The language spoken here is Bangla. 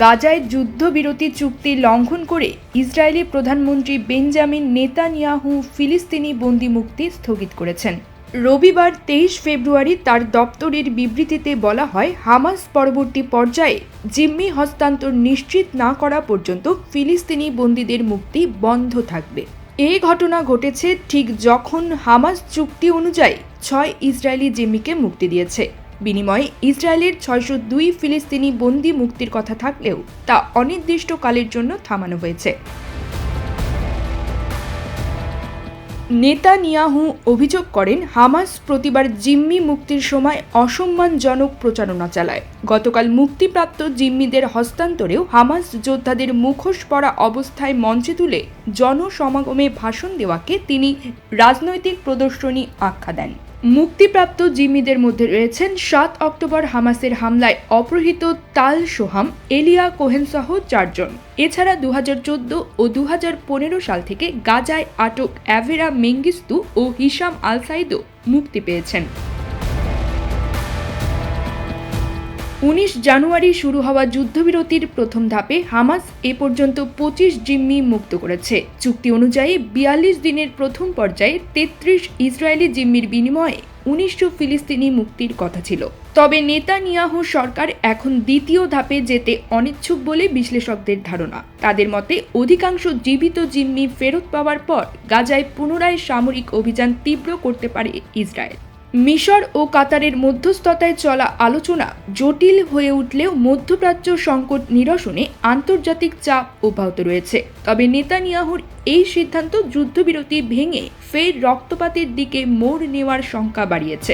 গাজায় যুদ্ধবিরতি চুক্তি লঙ্ঘন করে ইসরায়েলি প্রধানমন্ত্রী বেঞ্জামিন নেতানিয়াহু ফিলিস্তিনি বন্দি মুক্তি স্থগিত করেছেন। রবিবার 23 ফেব্রুয়ারি তার দপ্তরের বিবৃতিতে বলা হয়, হামাস পরবর্তী পর্যায়ে জিম্মি হস্তান্তর নিশ্চিত না করা পর্যন্ত ফিলিস্তিনি বন্দীদের মুক্তি বন্ধ থাকবে। এই ঘটনা ঘটেছে ঠিক যখন হামাস চুক্তি অনুযায়ী 6 ইসরায়েলি জিম্মিকে মুক্তি দিয়েছে। বিনিময়ে ইসরায়েলের 602 ফিলিস্তিনি বন্দি মুক্তির কথা থাকলেও তা অনির্দিষ্টকালের জন্য থামানো হয়েছে। নেতানিয়াহু অভিযোগ করেন, হামাস প্রতিবার জিম্মি মুক্তির সময় অসম্মানজনক প্রচারণা চালায়। গতকাল মুক্তিপ্রাপ্ত জিম্মিদের হস্তান্তরেও হামাস যোদ্ধাদের মুখোশ পরা অবস্থায় মঞ্চে তুলে জনসমাগমে ভাষণ দেওয়াকে তিনি রাজনৈতিক প্রদর্শনী আখ্যা দেন। মুক্তিপ্রাপ্ত জিম্মিদের মধ্যে রয়েছেন 7 অক্টোবর হামাসের হামলায় অপহৃত তাল সোহাম, এলিয়া কোহেন সহ 4 জন। এছাড়া 2014 ও 2015 সাল থেকে গাজায় আটক অ্যাভেরা মেঙ্গিস্তু ও হিশাম আল সাইদও মুক্তি পেয়েছেন। 19 জানুয়ারি শুরু হওয়া যুদ্ধবিরতির প্রথম ধাপে হামাস এ পর্যন্ত 25 জিম্মি মুক্ত করেছে। চুক্তি অনুযায়ী 42 দিনের প্রথম পর্যায়ে 33 ইসরায়েলি জিম্মির বিনিময়ে 1900 ফিলিস্তিনি মুক্তির কথা ছিল। তবে নেতানিয়াহু সরকার এখন দ্বিতীয় ধাপে যেতে অনিচ্ছুক বলে বিশ্লেষকদের ধারণা। তাদের মতে, অধিকাংশ জীবিত জিম্মি ফেরত পাওয়ার পর গাজায় পুনরায় সামরিক অভিযান তীব্র করতে পারে ইসরায়েল। মিশর ও কাতারের মধ্যস্থতায় চলা আলোচনা জটিল হয়ে উঠলেও মধ্যপ্রাচ্য সংকট নিরসনে আন্তর্জাতিক চাপ অব্যাহত রয়েছে। তবে নেতানিয়াহুর এই সিদ্ধান্ত যুদ্ধবিরতি ভেঙে ফের রক্তপাতের দিকে মোড় নেওয়ার শঙ্কা বাড়িয়েছে।